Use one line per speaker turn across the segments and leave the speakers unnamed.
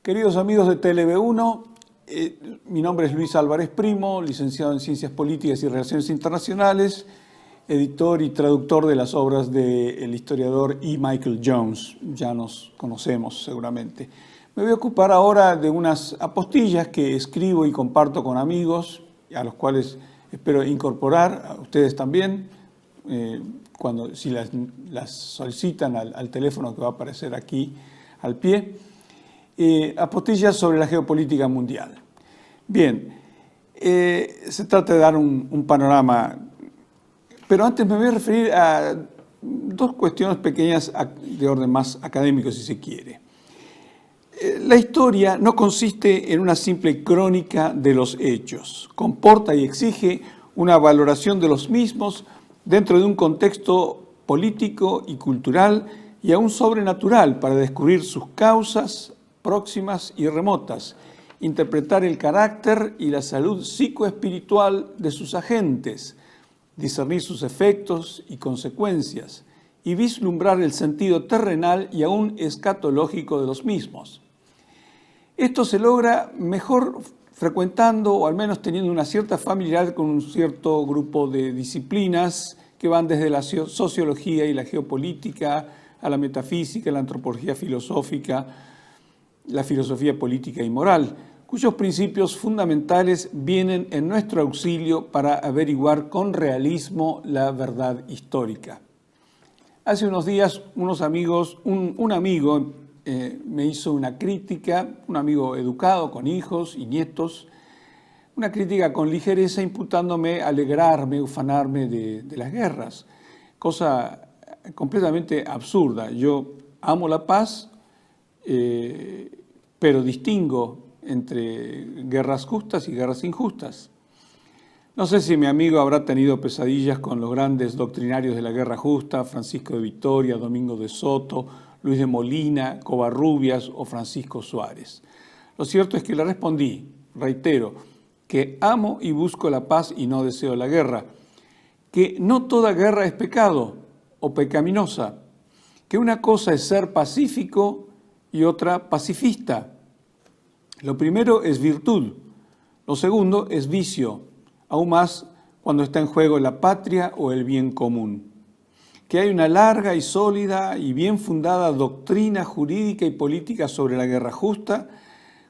Queridos amigos de TLV1, mi nombre es Luis Álvarez Primo, licenciado en Ciencias Políticas y Relaciones Internacionales, editor y traductor de las obras del historiador E. Michael Jones. Ya nos conocemos seguramente. Me voy a ocupar ahora de unas apostillas que escribo y comparto con amigos, a los cuales espero incorporar, a ustedes también, si las solicitan al teléfono que va a aparecer aquí al pie. Apostillas sobre la geopolítica mundial. Bien, se trata de dar un panorama, pero antes me voy a referir a dos cuestiones pequeñas de orden más académico, si se quiere. La historia no consiste en una simple crónica de los hechos, comporta y exige una valoración de los mismos dentro de un contexto político y cultural y aún sobrenatural para descubrir sus causas próximas y remotas, interpretar el carácter y la salud psicoespiritual de sus agentes, discernir sus efectos y consecuencias, y vislumbrar el sentido terrenal y aún escatológico de los mismos. Esto se logra mejor frecuentando o al menos teniendo una cierta familiaridad con un cierto grupo de disciplinas que van desde la sociología y la geopolítica a la metafísica, la antropología filosófica, la filosofía política y moral, cuyos principios fundamentales vienen en nuestro auxilio para averiguar con realismo la verdad histórica. Hace unos días un amigo me hizo una crítica, un amigo educado con hijos y nietos, una crítica con ligereza imputándome alegrarme, ufanarme de las guerras, cosa completamente absurda. Yo amo la paz, pero distingo entre guerras justas y guerras injustas. No sé si mi amigo habrá tenido pesadillas con los grandes doctrinarios de la guerra justa, Francisco de Vitoria, Domingo de Soto, Luis de Molina, Covarrubias o Francisco Suárez. Lo cierto es que le respondí, reitero, que amo y busco la paz y no deseo la guerra, que no toda guerra es pecado o pecaminosa, que una cosa es ser pacífico y otra pacifista. Lo primero es virtud, lo segundo es vicio, aún más cuando está en juego la patria o el bien común. Que hay una larga y sólida y bien fundada doctrina jurídica y política sobre la guerra justa,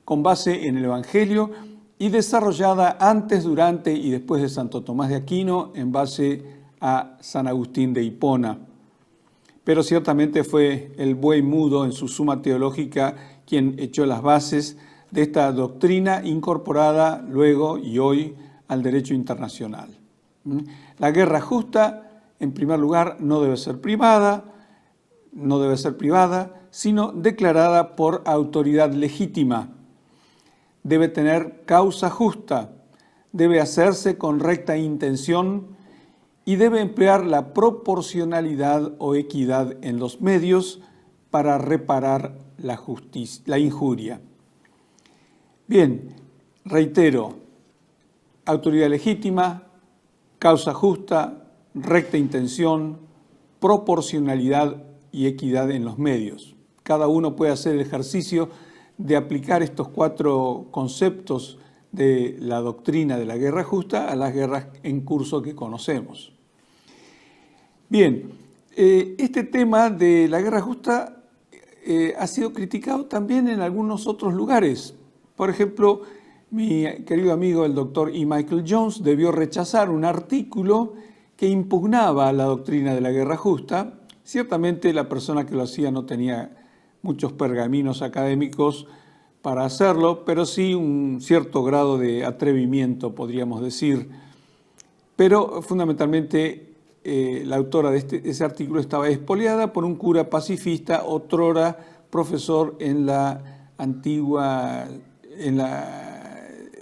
con base en el Evangelio y desarrollada antes, durante y después de Santo Tomás de Aquino en base a San Agustín de Hipona. Pero ciertamente fue el buey mudo en su Suma Teológica quien echó las bases de esta doctrina incorporada luego y hoy al derecho internacional. La guerra justa, en primer lugar, no debe ser privada, sino declarada por autoridad legítima. Debe tener causa justa, debe hacerse con recta intención y debe emplear la proporcionalidad o equidad en los medios para reparar la injuria. Bien, reitero, autoridad legítima, causa justa, recta intención, proporcionalidad y equidad en los medios. Cada uno puede hacer el ejercicio de aplicar estos 4 conceptos de la doctrina de la guerra justa a las guerras en curso que conocemos. Bien, este tema de la guerra justa ha sido criticado también en algunos otros lugares. Por ejemplo, mi querido amigo el doctor E. Michael Jones debió rechazar un artículo que impugnaba la doctrina de la guerra justa. Ciertamente la persona que lo hacía no tenía muchos pergaminos académicos para hacerlo, pero sí un cierto grado de atrevimiento, podríamos decir. Pero fundamentalmente la autora de ese artículo estaba expoliada por un cura pacifista, otrora profesor en la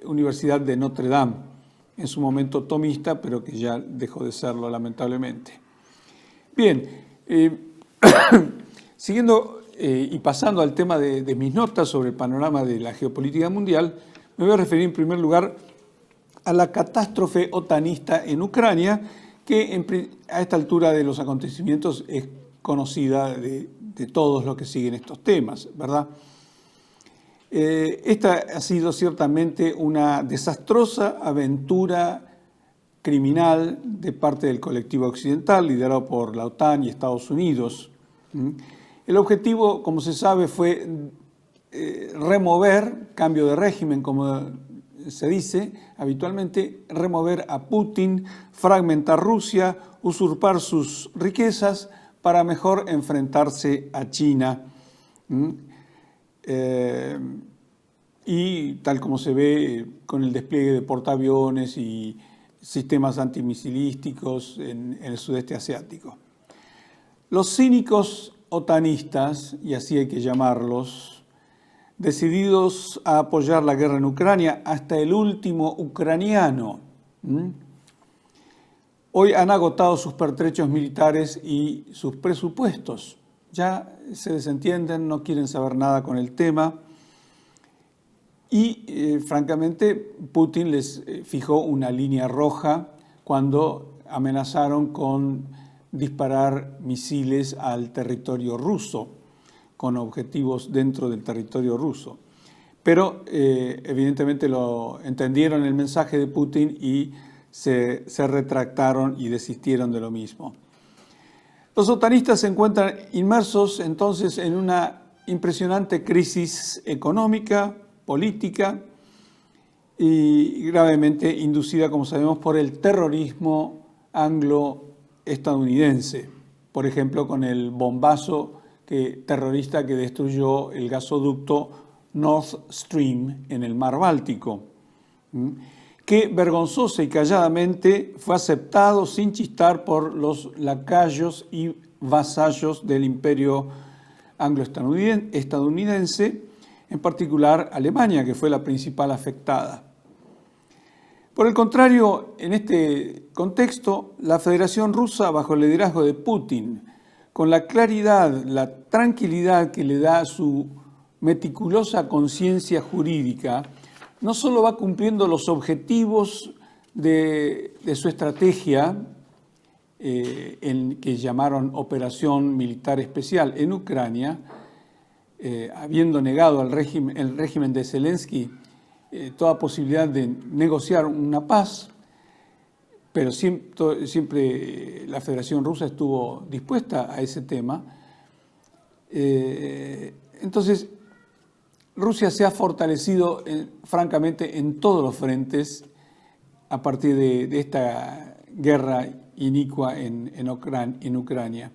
Universidad de Notre Dame, en su momento tomista, pero que ya dejó de serlo lamentablemente. Bien, siguiendo y pasando al tema de mis notas sobre el panorama de la geopolítica mundial, me voy a referir en primer lugar a la catástrofe otanista en Ucrania, que a esta altura de los acontecimientos es conocida de todos los que siguen estos temas, ¿verdad? Esta ha sido ciertamente una desastrosa aventura criminal de parte del colectivo occidental, liderado por la OTAN y Estados Unidos. El objetivo, como se sabe, fue remover, cambio de régimen, como se dice habitualmente, remover a Putin, fragmentar Rusia, usurpar sus riquezas para mejor enfrentarse a China. Y tal como se ve con el despliegue de portaaviones y sistemas antimisilísticos en el sudeste asiático. Los cínicos otanistas, y así hay que llamarlos, decididos a apoyar la guerra en Ucrania hasta el último ucraniano, hoy han agotado sus pertrechos militares y sus presupuestos. Ya se desentienden, no quieren saber nada con el tema. Y francamente Putin les fijó una línea roja cuando amenazaron con disparar misiles al territorio ruso, con objetivos dentro del territorio ruso. Pero evidentemente lo entendieron el mensaje de Putin y se retractaron y desistieron de lo mismo. Los otanistas se encuentran inmersos entonces en una impresionante crisis económica, política y gravemente inducida, como sabemos, por el terrorismo anglo-estadounidense. Por ejemplo, con el bombazo terrorista que destruyó el gasoducto Nord Stream en el mar Báltico, que vergonzosa y calladamente fue aceptado sin chistar por los lacayos y vasallos del imperio anglo-estadounidense, en particular Alemania, que fue la principal afectada. Por el contrario, en este contexto, la Federación Rusa, bajo el liderazgo de Putin, con la claridad, la tranquilidad que le da su meticulosa conciencia jurídica, no solo va cumpliendo los objetivos de su estrategia, que llamaron Operación Militar Especial en Ucrania, habiendo negado el régimen de Zelensky toda posibilidad de negociar una paz, pero siempre la Federación Rusa estuvo dispuesta a ese tema. Entonces, Rusia se ha fortalecido francamente en todos los frentes a partir de esta guerra inicua en Ucrania,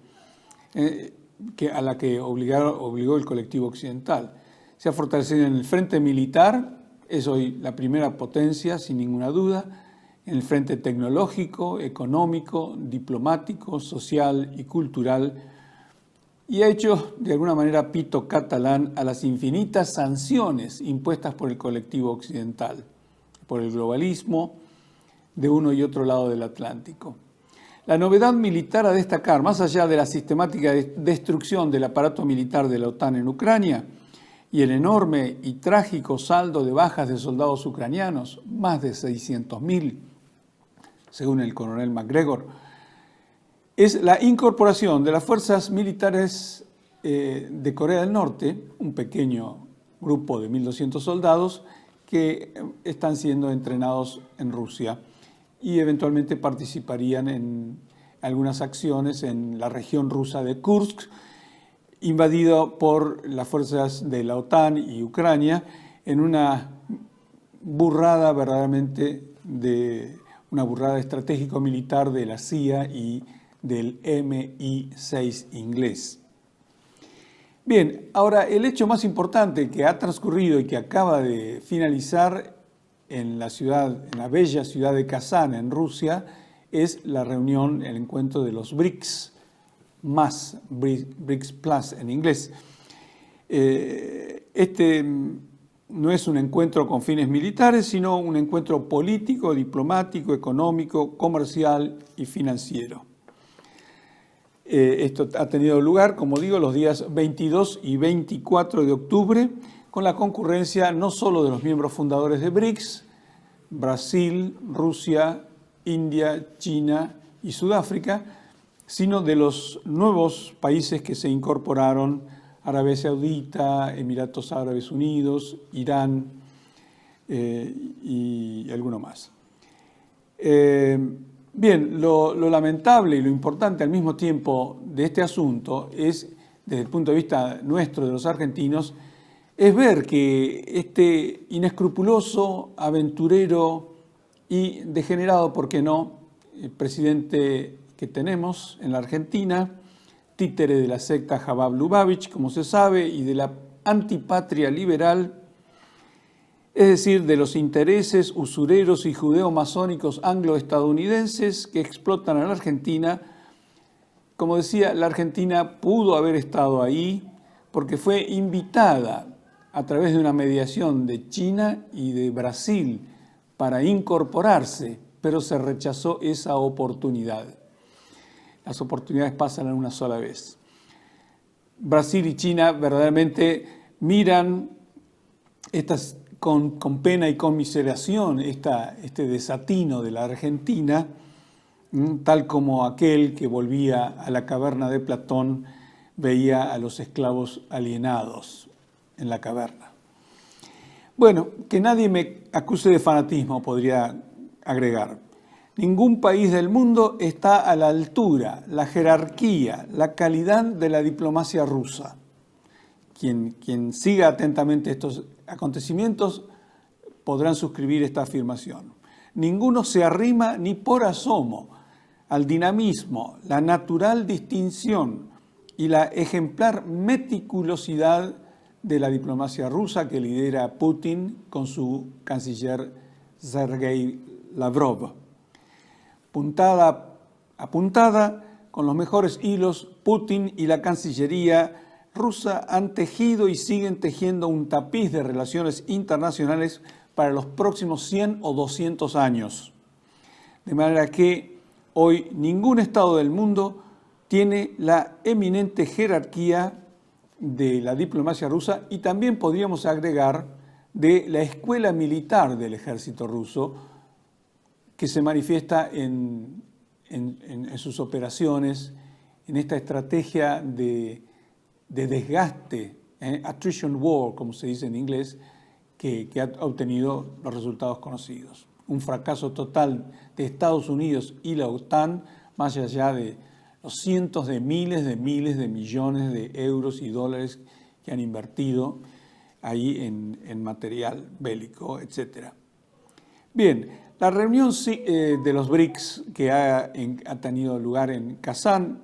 a la que obligó el colectivo occidental. Se ha fortalecido en el frente militar, es hoy la primera potencia, sin ninguna duda, en el frente tecnológico, económico, diplomático, social y cultural, y ha hecho de alguna manera pito catalán a las infinitas sanciones impuestas por el colectivo occidental, por el globalismo de uno y otro lado del Atlántico. La novedad militar a destacar, más allá de la sistemática destrucción del aparato militar de la OTAN en Ucrania y el enorme y trágico saldo de bajas de soldados ucranianos, más de 600.000, según el coronel MacGregor, es la incorporación de las fuerzas militares de Corea del Norte, un pequeño grupo de 1.200 soldados que están siendo entrenados en Rusia y eventualmente participarían en algunas acciones en la región rusa de Kursk, invadido por las fuerzas de la OTAN y Ucrania, en una burrada verdaderamente una burrada estratégico-militar de la CIA y del MI6 inglés. Bien, ahora el hecho más importante que ha transcurrido y que acaba de finalizar en la bella ciudad de Kazán, en Rusia, es la reunión, el encuentro de los BRICS, BRICS Plus en inglés. Este no es un encuentro con fines militares, sino un encuentro político, diplomático, económico, comercial y financiero. Esto ha tenido lugar, como digo, los días 22 y 24 de octubre, con la concurrencia no solo de los miembros fundadores de BRICS, Brasil, Rusia, India, China y Sudáfrica, sino de los nuevos países que se incorporaron Arabia Saudita, Emiratos Árabes Unidos, Irán y alguno más. Bien, lo lamentable y lo importante al mismo tiempo de este asunto es, desde el punto de vista nuestro, de los argentinos, es ver que este inescrupuloso, aventurero y degenerado, ¿por qué no?, el presidente que tenemos en la Argentina, títere de la secta Chabad Lubavitch, como se sabe, y de la antipatria liberal, es decir, de los intereses usureros y judeo-masónicos anglo-estadounidenses que explotan a la Argentina. Como decía, la Argentina pudo haber estado ahí porque fue invitada a través de una mediación de China y de Brasil para incorporarse, pero se rechazó esa oportunidad. Las oportunidades pasan en una sola vez. Brasil y China verdaderamente miran con pena y conmiseración este desatino de la Argentina, tal como aquel que volvía a la caverna de Platón veía a los esclavos alienados en la caverna. Bueno, que nadie me acuse de fanatismo, podría agregar. Ningún país del mundo está a la altura, la jerarquía, la calidad de la diplomacia rusa. Quien siga atentamente estos acontecimientos podrán suscribir esta afirmación. Ninguno se arrima ni por asomo al dinamismo, la natural distinción y la ejemplar meticulosidad de la diplomacia rusa que lidera Putin con su canciller Sergei Lavrov. Puntada a puntada, con los mejores hilos, Putin y la Cancillería rusa han tejido y siguen tejiendo un tapiz de relaciones internacionales para los próximos 100 o 200 años. De manera que hoy ningún Estado del mundo tiene la eminente jerarquía de la diplomacia rusa y también podríamos agregar de la escuela militar del ejército ruso que se manifiesta en sus operaciones, en esta estrategia de desgaste, attrition war, como se dice en inglés, que ha obtenido los resultados conocidos. Un fracaso total de Estados Unidos y la OTAN, más allá de los cientos de miles de millones de euros y dólares que han invertido ahí en material bélico, etc. Bien, la reunión de los BRICS que ha tenido lugar en Kazán,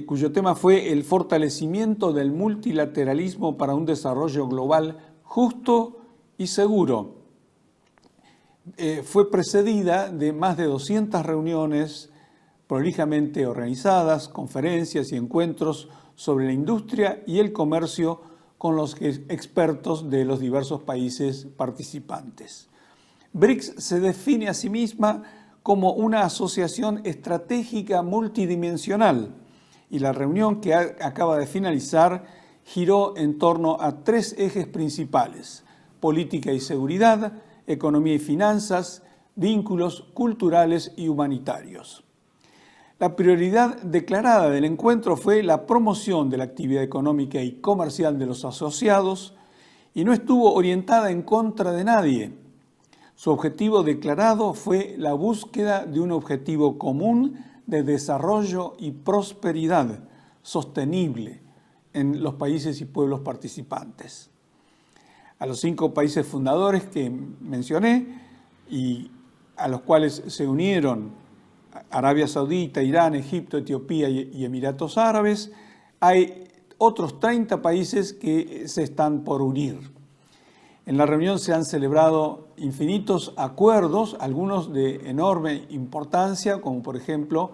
cuyo tema fue el fortalecimiento del multilateralismo para un desarrollo global justo y seguro, fue precedida de más de 200 reuniones prolijamente organizadas, conferencias y encuentros sobre la industria y el comercio con los expertos de los diversos países participantes. BRICS se define a sí misma como una asociación estratégica multidimensional y la reunión que acaba de finalizar giró en torno a 3 ejes principales: política y seguridad, economía y finanzas, vínculos culturales y humanitarios. La prioridad declarada del encuentro fue la promoción de la actividad económica y comercial de los asociados y no estuvo orientada en contra de nadie. Su objetivo declarado fue la búsqueda de un objetivo común de desarrollo y prosperidad sostenible en los países y pueblos participantes. A los 5 países fundadores que mencioné y a los cuales se unieron Arabia Saudita, Irán, Egipto, Etiopía y Emiratos Árabes, hay otros 30 países que se están por unir. En la reunión se han celebrado infinitos acuerdos, algunos de enorme importancia, como por ejemplo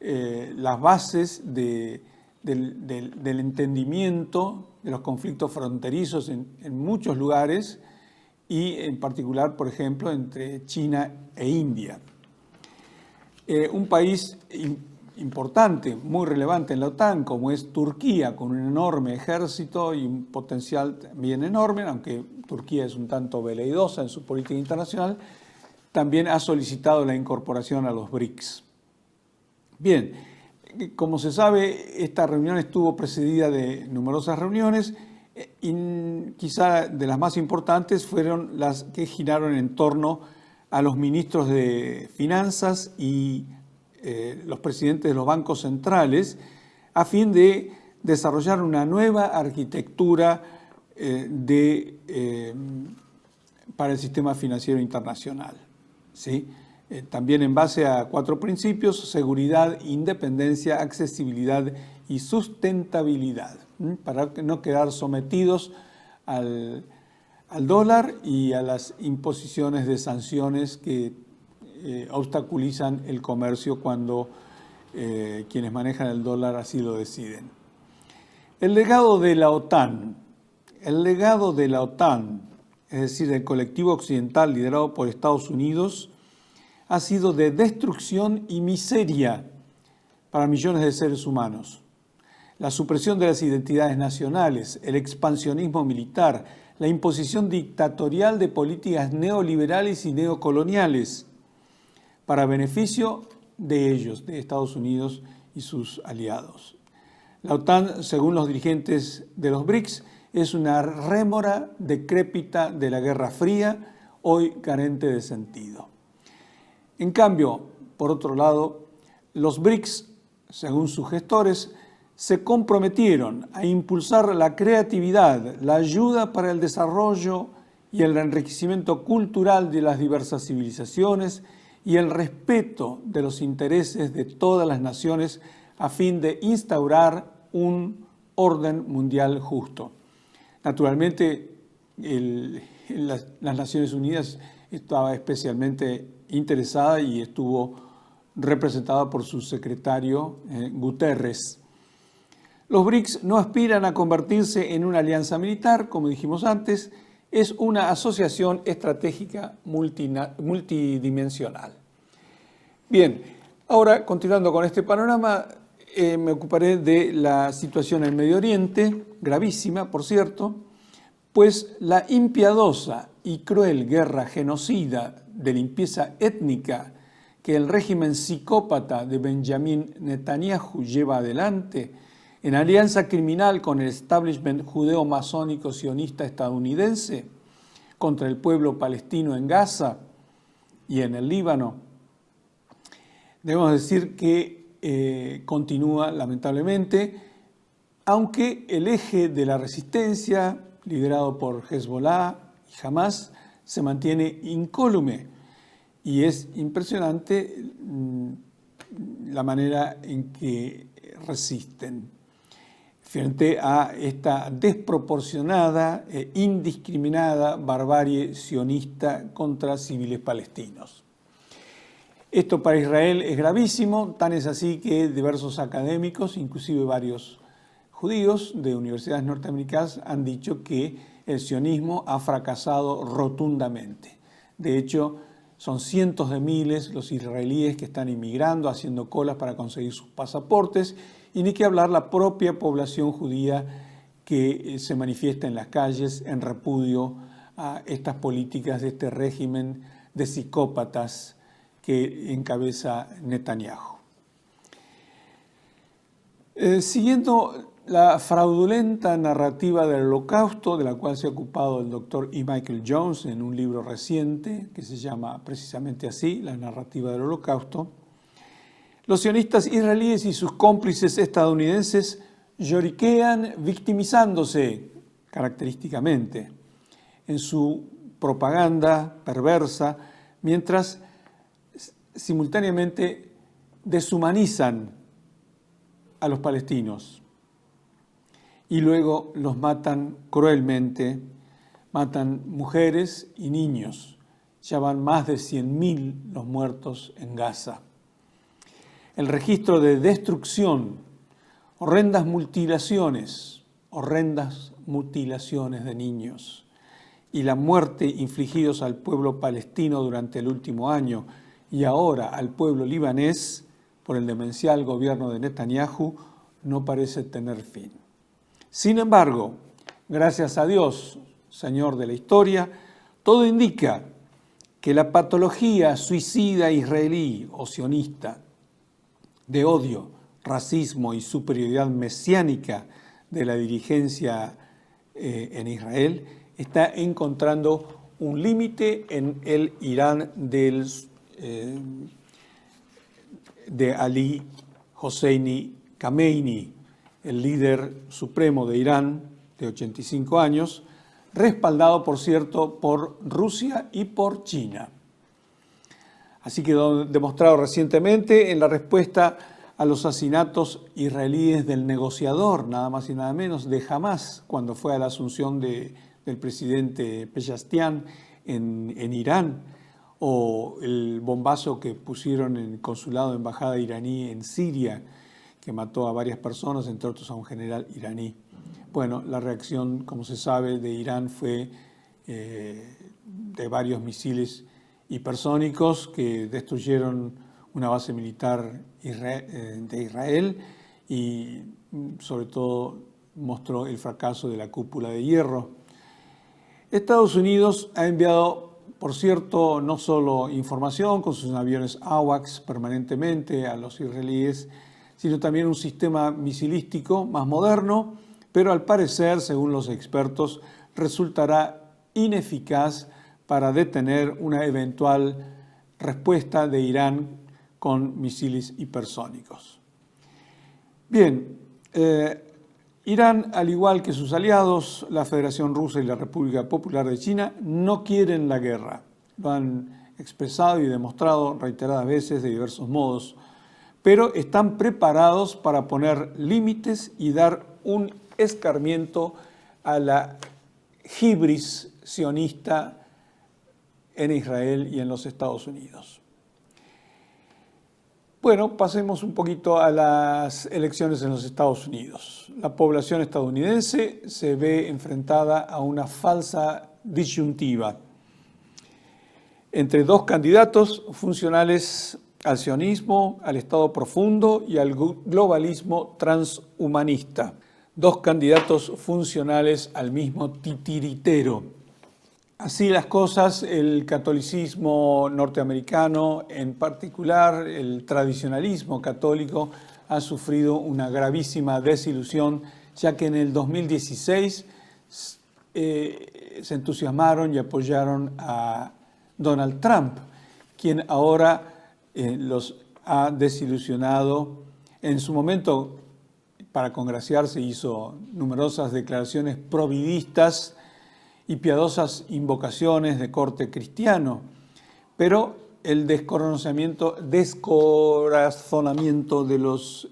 las bases del entendimiento de los conflictos fronterizos en muchos lugares y en particular, por ejemplo, entre China e India. Un país importante, muy relevante en la OTAN, como es Turquía, con un enorme ejército y un potencial también enorme, aunque Turquía es un tanto veleidosa en su política internacional, también ha solicitado la incorporación a los BRICS. Bien, Como se sabe, esta reunión estuvo precedida de numerosas reuniones y quizá de las más importantes fueron las que giraron en torno a los ministros de Finanzas y los presidentes de los bancos centrales a fin de desarrollar una nueva arquitectura para el sistema financiero internacional, ¿sí? También en base a 4 principios: seguridad, independencia, accesibilidad y sustentabilidad, para no quedar sometidos al dólar y a las imposiciones de sanciones que obstaculizan el comercio cuando quienes manejan el dólar así lo deciden. El legado de la OTAN, es decir, del colectivo occidental liderado por Estados Unidos, ha sido de destrucción y miseria para millones de seres humanos. La supresión de las identidades nacionales, el expansionismo militar, la imposición dictatorial de políticas neoliberales y neocoloniales para beneficio de ellos, de Estados Unidos y sus aliados. La OTAN, según los dirigentes de los BRICS, es una rémora decrépita de la Guerra Fría, hoy carente de sentido. En cambio, por otro lado, los BRICS, según sus gestores, se comprometieron a impulsar la creatividad, la ayuda para el desarrollo y el enriquecimiento cultural de las diversas civilizaciones y el respeto de los intereses de todas las naciones a fin de instaurar un orden mundial justo. Naturalmente, las Naciones Unidas estaba especialmente interesada y estuvo representada por su secretario Guterres. Los BRICS no aspiran a convertirse en una alianza militar, como dijimos antes, es una asociación estratégica multidimensional. Bien, ahora continuando con este panorama, me ocuparé de la situación en Medio Oriente, gravísima, por cierto, pues la impiadosa y cruel guerra genocida de limpieza étnica que el régimen psicópata de Benjamin Netanyahu lleva adelante, en alianza criminal con el establishment judeo-masónico sionista estadounidense contra el pueblo palestino en Gaza y en el Líbano, debemos decir que continúa lamentablemente, aunque el eje de la resistencia, liderado por Hezbollah y Hamas, se mantiene incólume y es impresionante la manera en que resisten frente a esta desproporcionada e indiscriminada barbarie sionista contra civiles palestinos. Esto para Israel es gravísimo, tan es así que diversos académicos, inclusive varios judíos de universidades norteamericanas, han dicho que el sionismo ha fracasado rotundamente. De hecho, son cientos de miles los israelíes que están inmigrando, haciendo colas para conseguir sus pasaportes, y ni que hablar la propia población judía que se manifiesta en las calles en repudio a estas políticas de este régimen de psicópatas que encabeza Netanyahu. Siguiendo la fraudulenta narrativa del Holocausto, de la cual se ha ocupado el doctor E. Michael Jones en un libro reciente que se llama precisamente así, La narrativa del Holocausto, los sionistas israelíes y sus cómplices estadounidenses lloriquean victimizándose característicamente en su propaganda perversa, mientras simultáneamente deshumanizan a los palestinos y luego los matan cruelmente, matan mujeres y niños. Ya van más de 100.000 los muertos en Gaza. El registro de destrucción, horrendas mutilaciones de niños y la muerte infligidos al pueblo palestino durante el último año y ahora al pueblo libanés por el demencial gobierno de Netanyahu no parece tener fin. Sin embargo, gracias a Dios, Señor de la historia, todo indica que la patología suicida israelí o sionista de odio, racismo y superioridad mesiánica de la dirigencia en Israel, está encontrando un límite en el Irán de Ali Hosseini Khamenei, el líder supremo de Irán de 85 años, respaldado, por cierto, por Rusia y por China. Así quedó demostrado recientemente en la respuesta a los asesinatos israelíes del negociador, nada más y nada menos, de Hamás, cuando fue a la asunción del presidente Pezeshkian en Irán, o el bombazo que pusieron en el consulado de embajada iraní en Siria, que mató a varias personas, entre otros a un general iraní. Bueno, la reacción, como se sabe, de Irán fue de varios misiles hipersónicos que destruyeron una base militar de Israel y sobre todo mostró el fracaso de la cúpula de hierro. Estados Unidos ha enviado, por cierto, no solo información con sus aviones AWACS permanentemente a los israelíes, sino también un sistema misilístico más moderno, pero al parecer, según los expertos, resultará ineficaz para detener una eventual respuesta de Irán con misiles hipersónicos. Bien, Irán, al igual que sus aliados, la Federación Rusa y la República Popular de China, no quieren la guerra. Lo han expresado y demostrado reiteradas veces de diversos modos, pero están preparados para poner límites y dar un escarmiento a la hibris sionista en Israel y en los Estados Unidos. Bueno, pasemos un poquito a las elecciones en los Estados Unidos. La población estadounidense se ve enfrentada a una falsa disyuntiva entre dos candidatos funcionales al sionismo, al Estado profundo y al globalismo transhumanista. Dos candidatos funcionales al mismo titiritero. Así las cosas, el catolicismo norteamericano, en particular el tradicionalismo católico, ha sufrido una gravísima desilusión, ya que en el 2016 se entusiasmaron y apoyaron a Donald Trump, quien ahora los ha desilusionado. En su momento, para congraciarse, hizo numerosas declaraciones providistas y piadosas invocaciones de corte cristiano, pero el descorazonamiento de los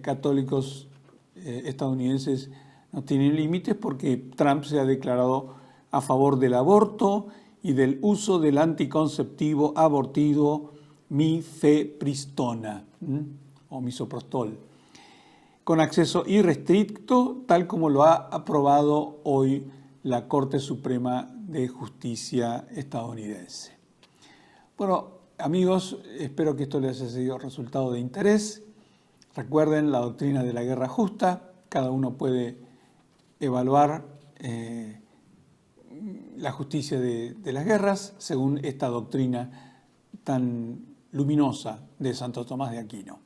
católicos estadounidenses no tiene límites, porque Trump se ha declarado a favor del aborto y del uso del anticonceptivo abortivo mifepristona o misoprostol, con acceso irrestricto, tal como lo ha aprobado hoy la Corte Suprema de Justicia estadounidense. Bueno, amigos, espero que esto les haya sido resultado de interés. Recuerden la doctrina de la guerra justa. Cada uno puede evaluar la justicia de las guerras según esta doctrina tan luminosa de Santo Tomás de Aquino.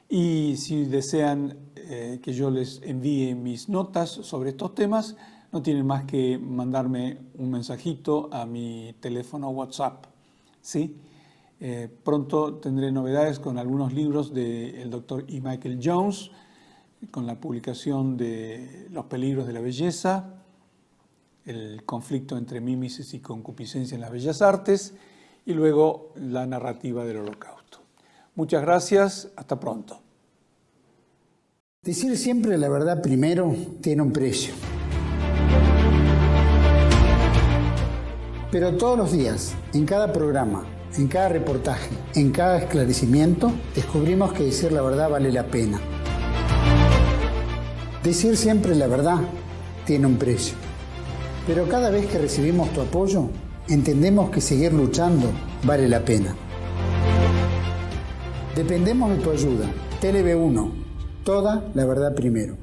Y si desean que yo les envíe mis notas sobre estos temas, no tienen más que mandarme un mensajito a mi teléfono WhatsApp, ¿sí? Pronto tendré novedades con algunos libros del Dr. E. Michael Jones, con la publicación de Los peligros de la belleza, el conflicto entre mímesis y concupiscencia en las bellas artes, y luego la narrativa del Holocausto. Muchas gracias, hasta pronto.
Decir siempre la verdad primero tiene un precio. Pero todos los días, en cada programa, en cada reportaje, en cada esclarecimiento, descubrimos que decir la verdad vale la pena. Decir siempre la verdad tiene un precio. Pero cada vez que recibimos tu apoyo, entendemos que seguir luchando vale la pena. Dependemos de tu ayuda. TLV1, toda la verdad primero.